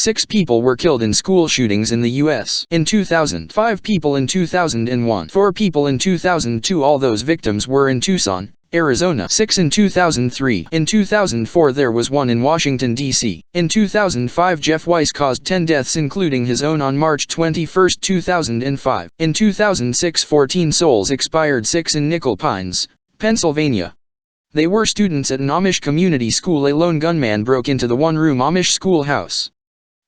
6 people were killed in school shootings in the U.S. in 2000, 5 people in 2001, 4 people in 2002. All those victims were in Tucson, Arizona. 6 in 2003. In 2004 there was 1 in Washington, D.C. In 2005 Jeff Weiss caused 10 deaths including his own on March 21, 2005. In 2006 14 souls expired. 6 in Nickel Pines, Pennsylvania. They were students at an Amish community school. A lone gunman broke into the one-room Amish schoolhouse.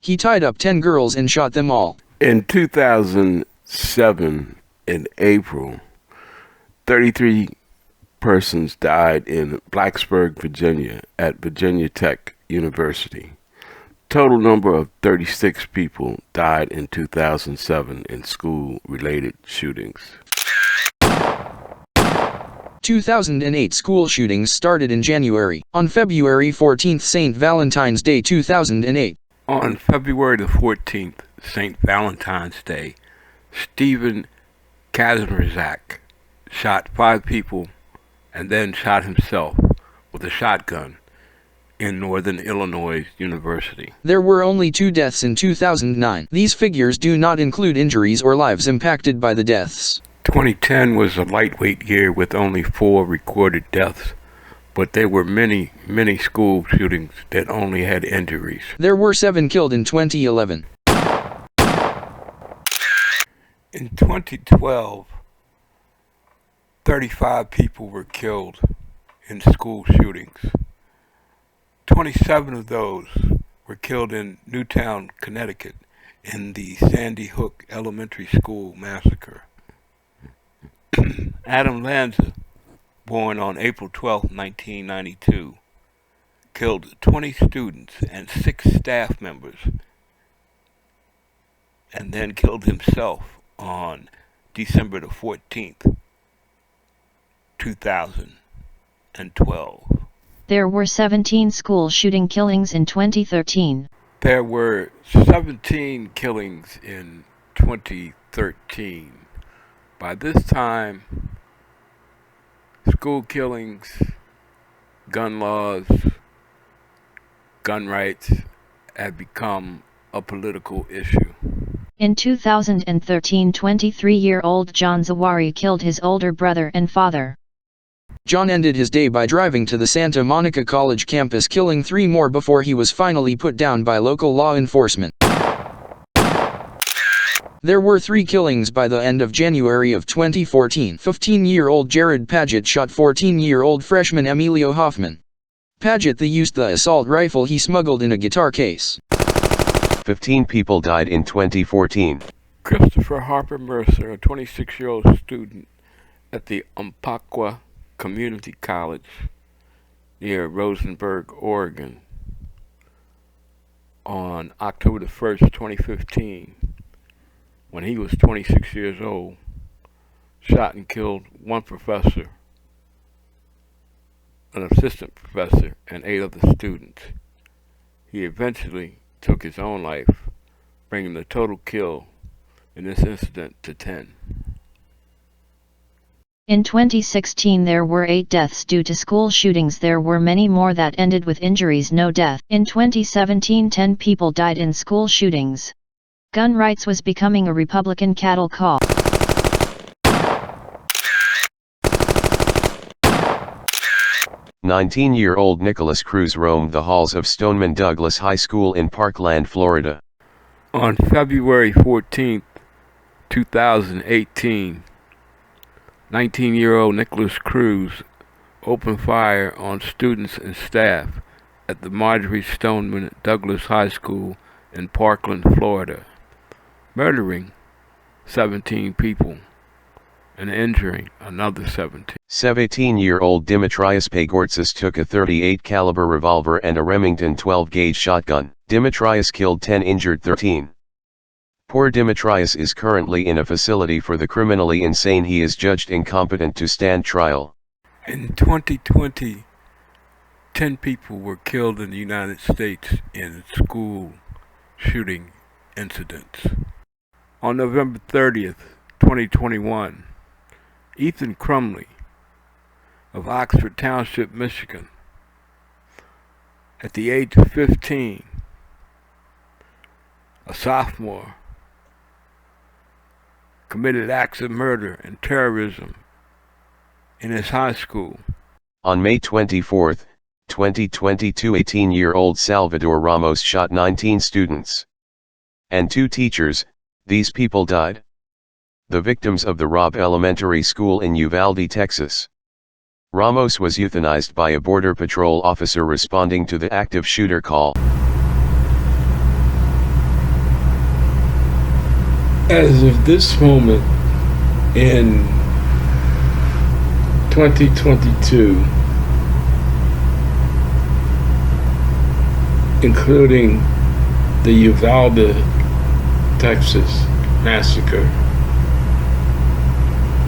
He tied up 10 girls and shot them all. In 2007, in April, 33 persons died in Blacksburg, Virginia, at Virginia Tech University. Total number of 36 people died in 2007 in school-related shootings. 2008 school shootings started in January. On February 14th, St. Valentine's Day 2008. On February the 14th, St. Valentine's Day, Stephen Kazmierzak shot 5 people and then shot himself with a shotgun in Northern Illinois University. There were only 2 deaths in 2009. These figures do not include injuries or lives impacted by the deaths. 2010 was a lightweight year with only 4 recorded deaths, but there were many school shootings that only had injuries. There were 7 killed in 2011. In 2012, 35 people were killed in school shootings. 27 of those were killed in Newtown, Connecticut, in the Sandy Hook Elementary School massacre. Adam Lanza, born on April 12, 1992, killed 20 students and 6 staff members, and then killed himself on December the 14th, 2012. There were 17 school shooting killings in 2013. There were 17 killings in 2013. By this time, school killings, gun laws, gun rights have become a political issue. In 2013, 23-year-old John Zawari killed his older brother and father. John ended his day by driving to the Santa Monica College campus, killing 3 more before he was finally put down by local law enforcement. There were 3 killings by the end of January of 2014. 15-year-old Jared Paget shot 14-year-old freshman Emilio Hoffman. Paget used the assault rifle he smuggled in a guitar case. 15 people died in 2014. Christopher Harper Mercer, a 26-year-old student at the Umpqua Community College near Rosenberg, Oregon, on October the 1st, 2015, when he was 26 years old, shot and killed 1 professor, an assistant professor, and 8 other students. He eventually took his own life, bringing the total kill in this incident to 10. In 2016 there were 8 deaths due to school shootings. There were many more that ended with injuries, no death. In 2017 10 people died in school shootings. Gun rights was becoming a Republican cattle call. "19-year-old Nicholas Cruz roamed the halls of Stoneman Douglas High School in Parkland, Florida. On February 14, 2018, 19-year-old Nicholas Cruz opened fire on students and staff at the Marjory Stoneman Douglas High School in Parkland, Florida, murdering 17 people and injuring another 17. 17-year-old Dimitrios Pagortzis took a .38 caliber revolver and a Remington 12-gauge shotgun. Dimitrios killed 10, injured 13. Poor Dimitrios is currently in a facility for the criminally insane. He is judged incompetent to stand trial. In 2020, 10 people were killed in the United States in school shooting incidents. On November 30th, 2021, Ethan Crumley of Oxford Township, Michigan, at the age of 15, a sophomore, committed acts of murder and terrorism in his high school. On May 24, 2022, 18-year-old Salvador Ramos shot 19 students and 2 teachers. These people died. The victims of the Robb Elementary School in Uvalde, Texas. Ramos was euthanized by a Border Patrol officer responding to the active shooter call. As of this moment in 2022, including the Uvalde, Texas massacre,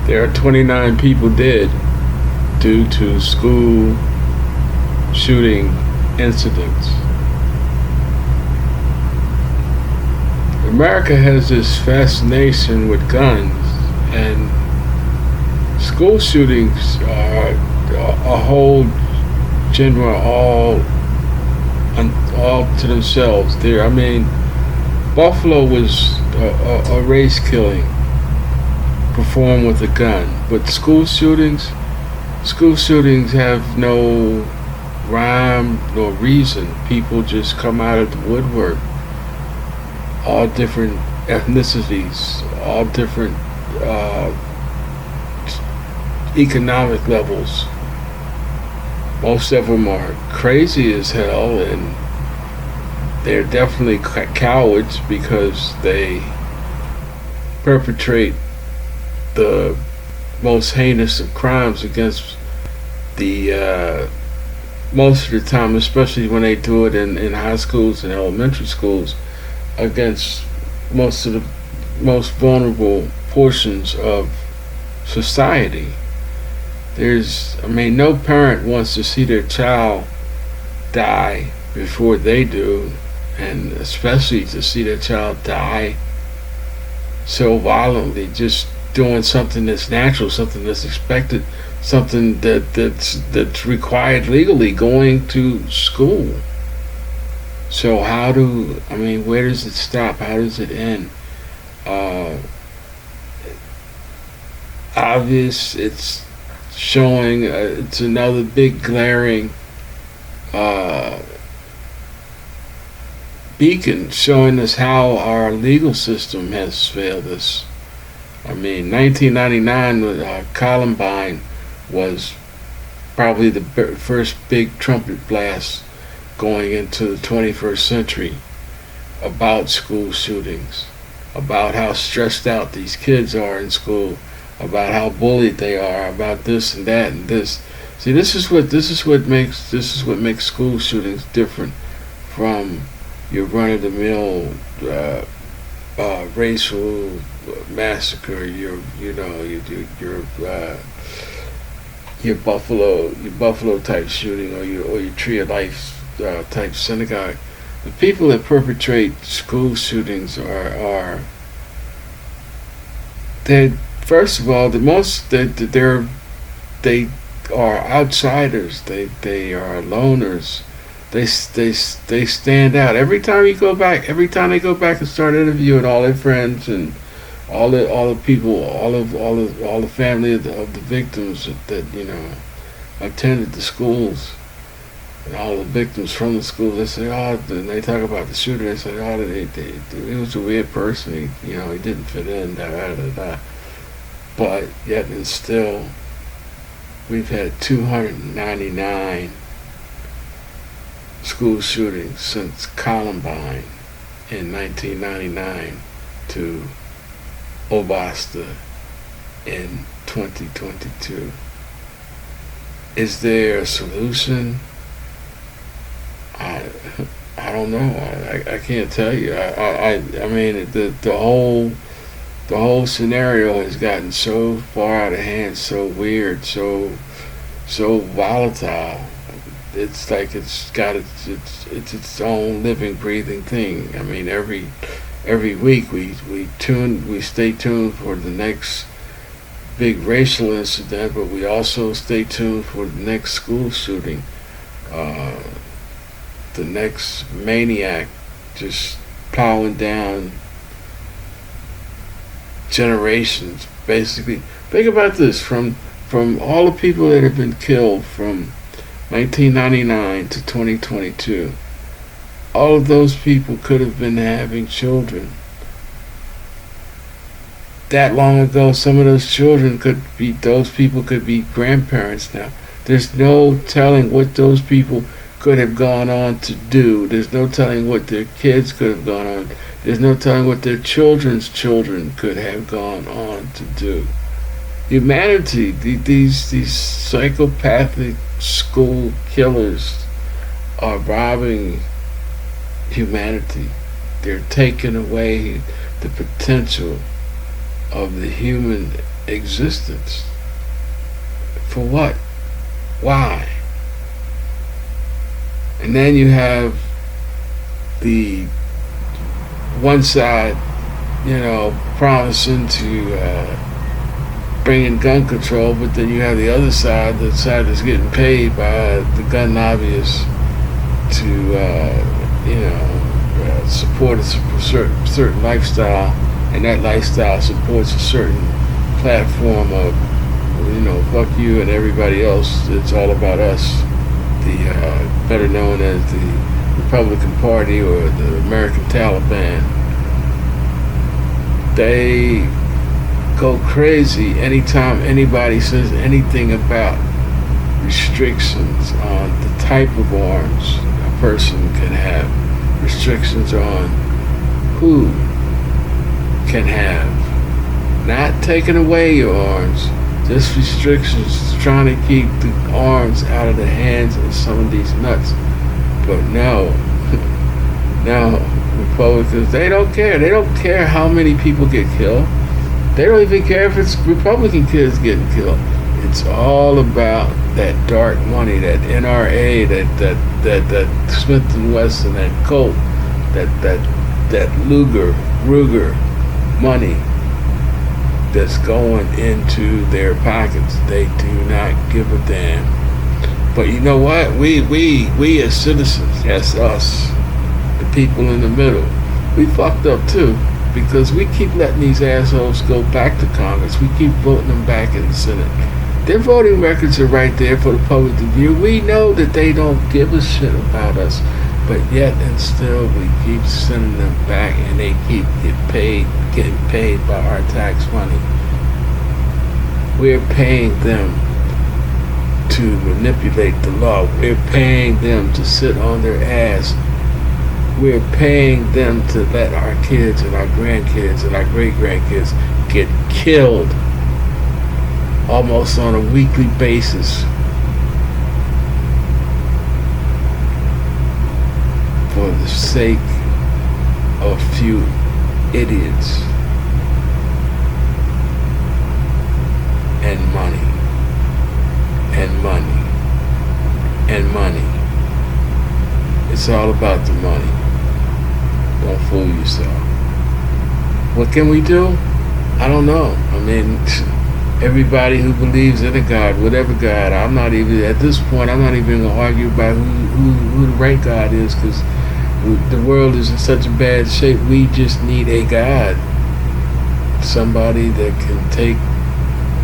there are 29 people dead due to school shooting incidents. America has this fascination with guns, and school shootings are a whole genre all to themselves. Buffalo was a race killing performed with a gun, but school shootings have no rhyme nor reason. People just come out of the woodwork. All different ethnicities, all different economic levels. Most of them are crazy as hell, and they're definitely cowards because they perpetrate the most heinous of crimes against the most of the time, especially when they do it in high schools and elementary schools, against most of the most vulnerable portions of society. No parent wants to see their child die before they do, and especially to see their child die so violently, just doing something that's natural, something that's expected, something that's required legally, going to school. So where does it stop? How does it end? Obvious, it's showing, it's another big glaring beacon showing us how our legal system has failed us. 1999, Columbine was probably the first big trumpet blast going into the 21st century about school shootings, about how stressed out these kids are in school, about how bullied they are, about this and that and this. See, this is what makes school shootings different from your run-of-the-mill racial massacre, your Buffalo type shooting, or your Tree of Life type synagogue. The people that perpetrate school shootings are first of all, they are outsiders. They are loners. They stand out. Every time they go back and start interviewing all their friends and all the people, all the family of the victims that attended the schools, and all the victims from the schools, they say, and they talk about the shooter. They say, he was a weird person. He didn't fit in. But yet and still, we've had 299 school shootings since Columbine in 1999 to Obasta in 2022. Is there a solution? I don't know. I can't tell you. The whole scenario has gotten so far out of hand, so weird, so volatile. It's like it's got its own living, breathing thing. Every week we stay tuned for the next big racial incident, but we also stay tuned for the next school shooting, the next maniac just plowing down generations, basically. Think about this, from all the people that have been killed from 1999 to 2022, all of those people could have been having children. That long ago, some of those people could be grandparents now. There's no telling what those people could have gone on to do. There's no telling what their kids could have gone on. There's no telling what their children's children could have gone on to do. Humanity, these psychopathic school killers are robbing humanity. They're taking away the potential of the human existence. For what? Why? And then you have the one side, promising to bring in gun control, but then you have the other side, the side that's getting paid by the gun lobbyists to, support a certain lifestyle, and that lifestyle supports a certain platform of, fuck you and everybody else. It's all about us. The better known as the Republican Party or the American Taliban. They go crazy anytime anybody says anything about restrictions on the type of arms a person can have, restrictions on who can have, not taking away your arms, just restrictions trying to keep the arms out of the hands of some of these nuts. But no, Republicans, they don't care. They don't care how many people get killed. They don't even care if it's Republican kids getting killed. It's all about that dark money, that NRA, that Smith and Wesson, that Colt, that Ruger money that's going into their pockets. They do not give a damn. But you know what? We as citizens, that's us, the people in the middle, we fucked up too, because we keep letting these assholes go back to Congress. We keep voting them back in the Senate. Their voting records are right there for the public to view. We know that they don't give a shit about us, but yet and still we keep sending them back, and they keep getting paid by our tax money. We're paying them to manipulate the law. We're paying them to sit on their ass. We're paying them to let our kids and our grandkids and our great-grandkids get killed almost on a weekly basis for the sake of a few idiots and money and money and money. It's all about the money. Don't fool yourself. What can we do? I don't know. I mean, everybody who believes in a God, whatever God, I'm not even going to argue about who the right God is, because the world is in such a bad shape. We just need a God. Somebody that can take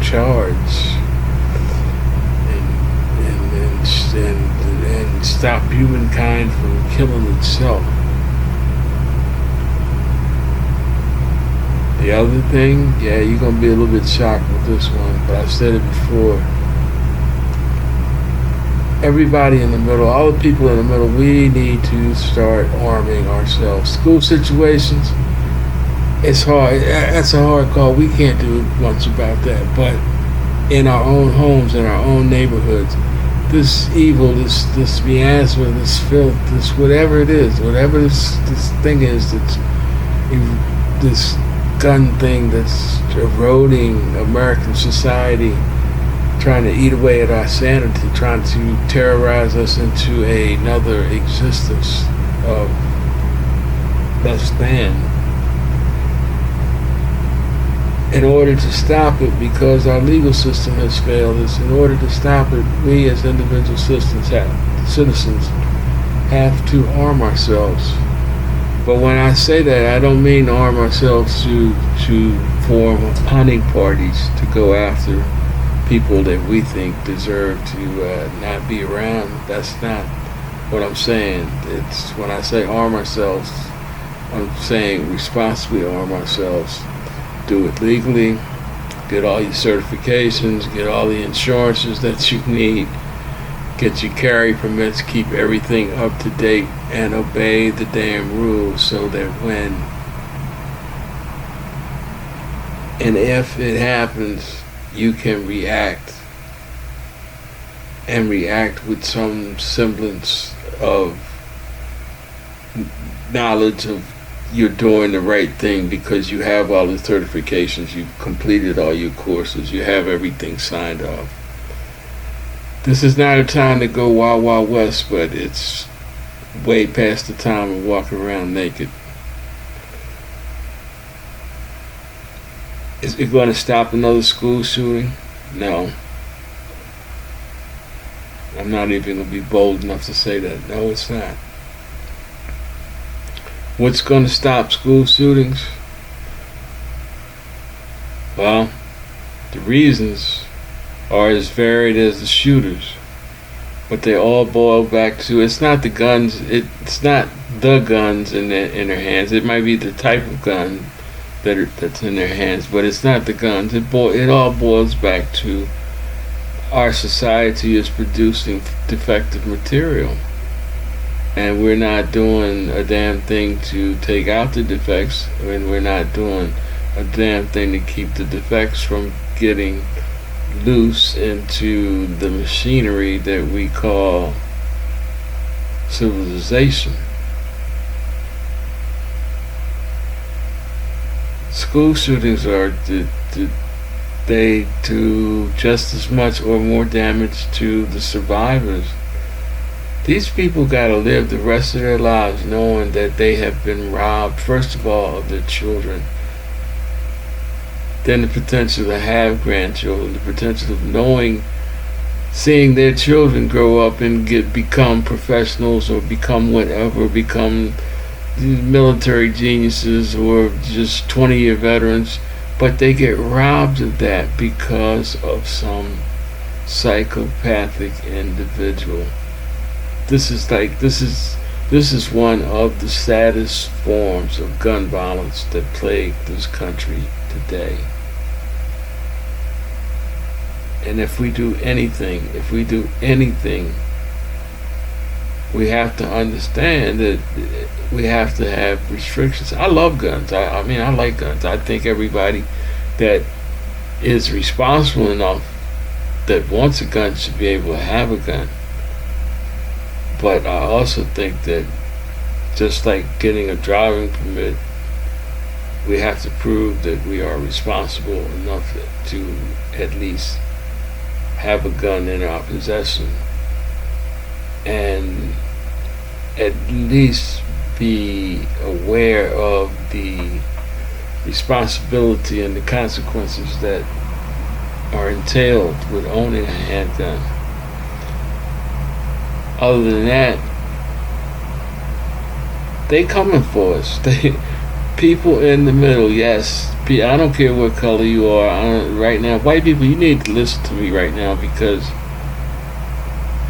charge and stop humankind from killing itself. The other thing, yeah, you're going to be a little bit shocked with this one, but I've said it before. Everybody in the middle, all the people in the middle, we need to start arming ourselves. School situations, it's hard. That's a hard call. We can't do much about that. But in our own homes, in our own neighborhoods, this evil, this miasma, this filth, this whatever it is, whatever this thing is, this gun thing that's eroding American society, trying to eat away at our sanity, trying to terrorize us into another existence of less than. In order to stop it, because our legal system has failed us, in order to stop it, we as individual citizens have to arm ourselves. But when I say that, I don't mean arm ourselves to form hunting parties to go after people that we think deserve to not be around. That's not what I'm saying. It's when I say arm ourselves, I'm saying responsibly arm ourselves. Do it legally. Get all your certifications. Get all the insurances that you need. Get your carry permits. Keep everything up to date and obey the damn rules so that when and if it happens, you can react and react with some semblance of knowledge of you're doing the right thing because you have all the certifications, you've completed all your courses, you have everything signed off. This is not a time to go wild, wild west, but it's way past the time of walking around naked. Is it going to stop another school shooting? No. I'm not even going to be bold enough to say that. No, it's not. What's going to stop school shootings? Well, the reasons are as varied as the shooters, but they all boil back to it's not the guns. It's not the guns in their hands. It might be the type of gun that's in their hands, but it's not the guns. It all boils back to our society is producing defective material, and we're not doing a damn thing to take out the defects, and we're not doing a damn thing to keep the defects from getting loose into the machinery that we call civilization. School shootings they do just as much or more damage to the survivors. These people gotta live the rest of their lives knowing that they have been robbed, first of all, of their children, then the potential to have grandchildren, the potential of seeing their children grow up and become professionals or become whatever, become military geniuses or just 20-year veterans, but they get robbed of that because of some psychopathic individual. This is one of the saddest forms of gun violence that plague this country today. And if we do anything, we have to understand that we have to have restrictions. I love guns. I mean, I like guns. I think everybody that is responsible enough that wants a gun should be able to have a gun. But I also think that just like getting a driving permit, we have to prove that we are responsible enough to at least have a gun in our possession and at least be aware of the responsibility and the consequences that are entailed with owning a handgun. Other than that, they coming for us. People in the middle, yes. I don't care what color you are. Right now, white people, you need to listen to me right now, because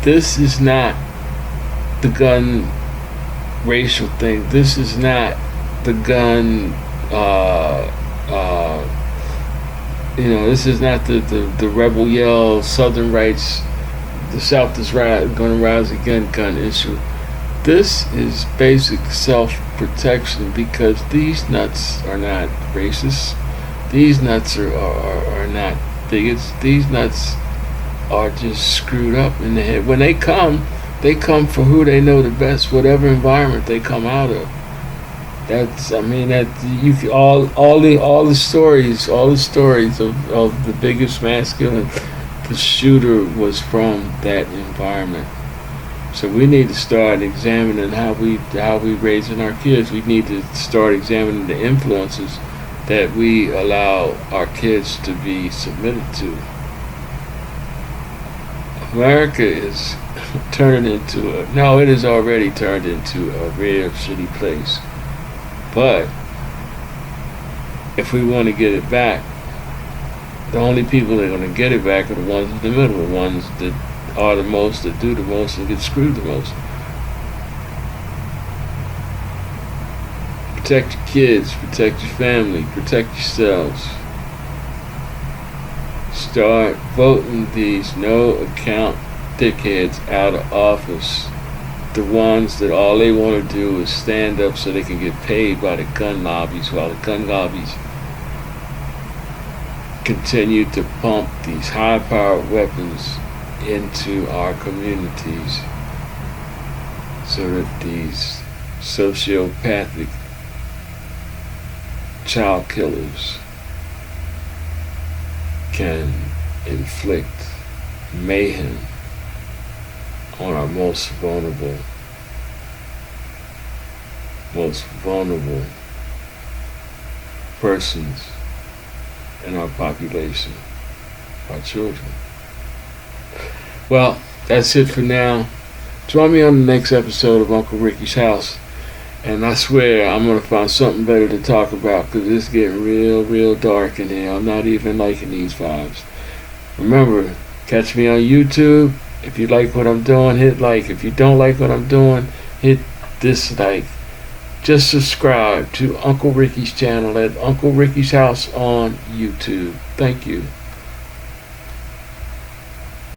this is not the gun racial thing. This is not the gun, this is not the rebel yell, Southern rights, the South is going to rise again gun issue. This is basic self-protection, because these nuts are not racists. These nuts are not bigots. These nuts are just screwed up in the head. When they come for who they know the best, whatever environment they come out of. All the stories of the biggest mass killing, the shooter was from that environment. So we need to start examining how we raising our kids. We need to start examining the influences that we allow our kids to be submitted to. America is turning into it has already turned into a real shitty place. But if we want to get it back, the only people that are going to get it back are the ones in the middle, the ones that are the most, that do the most, and get screwed the most. Protect your kids, protect your family, protect yourselves. Start voting these no-account dickheads out of office. The ones that all they want to do is stand up so they can get paid by the gun lobbies, while the gun lobbies continue to pump these high-powered weapons into our communities so that these sociopathic child killers can inflict mayhem on our most vulnerable persons in our population, our children. Well, that's it for now. Join me on the next episode of Uncle Ricky's House, and I swear I'm going to find something better to talk about, because it's getting real dark in here. I'm not even liking these vibes. Remember, catch me on YouTube. If you like what I'm doing, hit like. If you don't like what I'm doing, hit dislike. Just subscribe to Uncle Ricky's channel at Uncle Ricky's House on YouTube. Thank you.